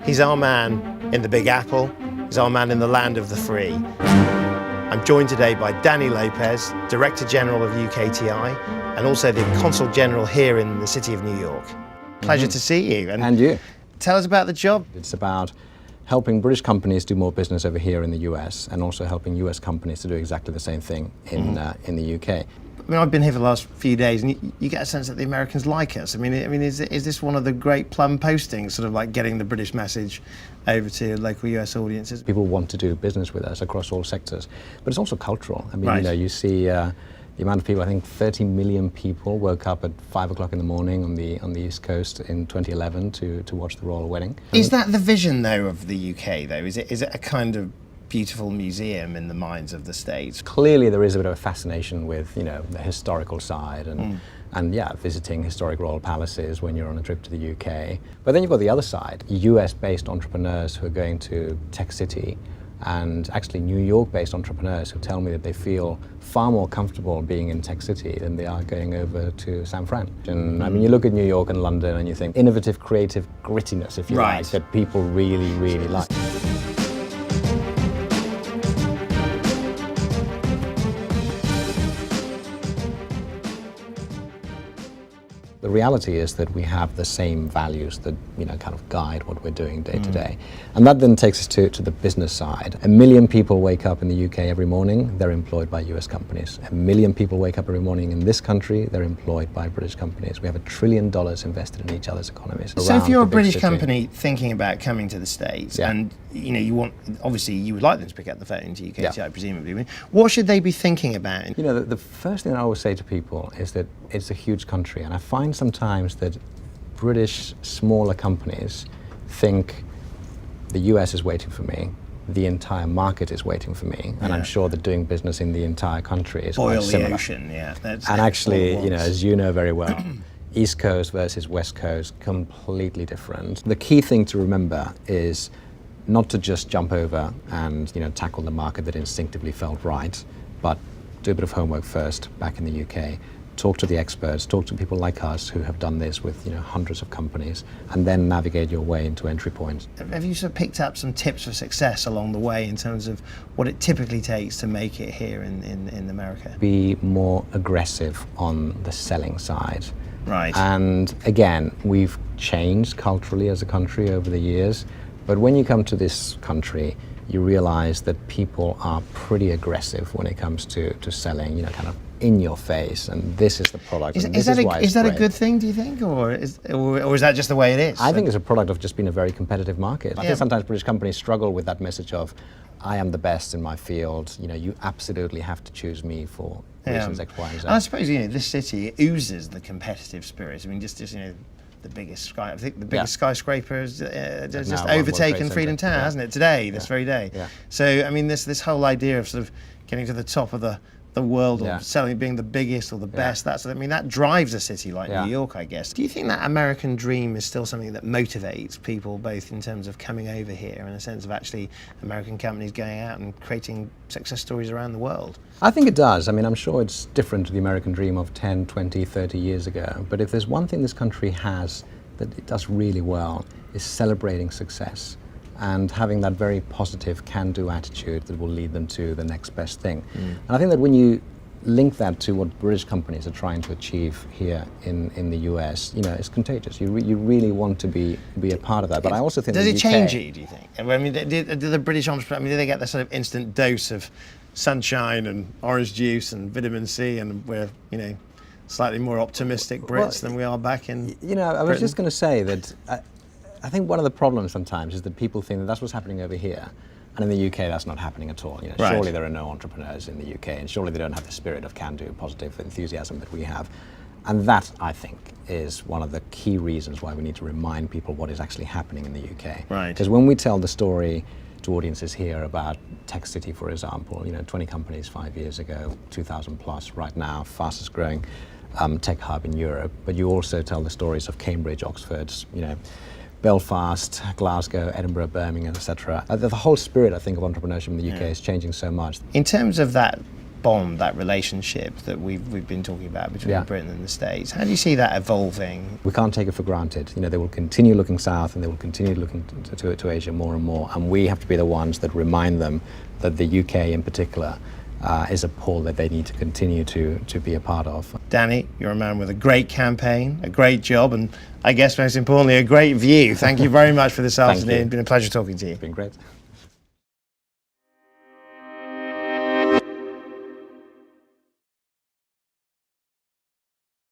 He's our man in the Big Apple. He's our man in the land of the free. I'm joined today by Danny Lopez, Director General of UKTI, and also the Consul General here in the city of New York. Pleasure to see you. And you. Tell us about the job. It's about helping British companies do more business over here in the US, and also helping US companies to do exactly the same thing in the UK. I mean, I've been here for the last few days, and you get a sense that the Americans like us. I mean, is this one of the great plum postings, sort of like getting the British message over to local US audiences? People want to do business with us across all sectors, but it's also cultural. I mean, right. You know, you see the amount of people. I think 30 million people woke up at 5 o'clock in the morning on the East Coast in 2011 to watch the royal wedding. Is that the vision, though, of the UK? Though, is it a kind of beautiful museum in the minds of the States? Clearly there is a bit of a fascination with, you know, the historical side and yeah, visiting historic royal palaces when you're on a trip to the UK. But then you've got the other side, US-based entrepreneurs who are going to Tech City, and actually New York-based entrepreneurs who tell me that they feel far more comfortable being in Tech City than they are going over to San Fran. And I mean, you look at New York and London and you think innovative, creative grittiness, if you like, that people really, really like. The reality is that we have the same values that, you know, kind of guide what we're doing day to day. And that then takes us to the business side. 1 million people wake up in the UK every morning, they're employed by US companies. 1 million people wake up every morning in this country, they're employed by British companies. We have $1 trillion invested in each other's economies. So if you're a British company thinking about coming to the States, and you know, you want, obviously you would like them to pick up the phone to UKTI, presumably, what should they be thinking about? You know, the first thing I always say to people is that it's a huge country, and I find sometimes that British smaller companies think the US is waiting for me, the entire market is waiting for me, and I'm sure that doing business in the entire country is quite similar. The ocean, That's and actually, you know, as you know very well, East Coast versus West Coast, completely different. The key thing to remember is not to just jump over and, you know, tackle the market that instinctively felt right, but do a bit of homework first back in the UK. Talk to the experts, talk to people like us who have done this with, you know, hundreds of companies, and then navigate your way into entry points. Have you sort of picked up some tips for success along the way in terms of what it typically takes to make it here in America? Be more aggressive on the selling side. Right. And again, we've changed culturally as a country over the years, but when you come to this country, you realize that people are pretty aggressive when it comes to selling, you know, kind of in your face, and this is the product. Is that a good thing, do you think, or is that just the way it is? I think it's a product of just being a very competitive market. I think sometimes British companies struggle with that message of, I am the best in my field, you know, you absolutely have to choose me for reasons X, Y, and Z. And I suppose, you know, this city oozes the competitive spirit. I mean, just you know, the biggest skyscraper has just overtaken Freedom Tower, hasn't it? Today, this very day. Yeah. So I mean, this whole idea of sort of getting to the top of the world, or selling, being the biggest or the best, that drives a city like New York, I guess. Do you think that American dream is still something that motivates people, both in terms of coming over here and a sense of actually American companies going out and creating success stories around the world? I think it does. I mean, I'm sure it's different to the American dream of 10, 20, 30 years ago. But if there's one thing this country has that it does really well, is celebrating success and having that very positive can-do attitude that will lead them to the next best thing. And I think that when you link that to what British companies are trying to achieve here in the US, you know, it's contagious. You really want to be a part of that. But I also think does it change you, do you think? I mean, do the British entrepreneurs, do they get the sort of instant dose of sunshine and orange juice and vitamin C, and we're, you know, slightly more optimistic Brits than we are back in You know, I was just going to say that I think one of the problems sometimes is that people think that that's what's happening over here, and in the UK that's not happening at all. You know, surely there are no entrepreneurs in the UK, and surely they don't have the spirit of can-do, positive enthusiasm that we have. And that, I think, is one of the key reasons why we need to remind people what is actually happening in the UK. Right. Because when we tell the story to audiences here about Tech City, for example, you know, 20 companies 5 years ago, 2,000 plus right now, fastest growing tech hub in Europe. But you also tell the stories of Cambridge, Oxford, you know, Belfast, Glasgow, Edinburgh, Birmingham, etc. The whole spirit, I think, of entrepreneurship in the UK is changing so much. In terms of that bond, that relationship that we've been talking about between Yeah. Britain and the States. How do you see that evolving? We can't take it for granted. You know, they will continue looking south and they will continue looking to Asia more and more. And we have to be the ones that remind them that the UK in particular is a pole that they need to continue to be a part of. Danny, you're a man with a great campaign, a great job, and I guess most importantly, a great view. Thank you very much for this afternoon. you. It's been a pleasure talking to you. It's been great.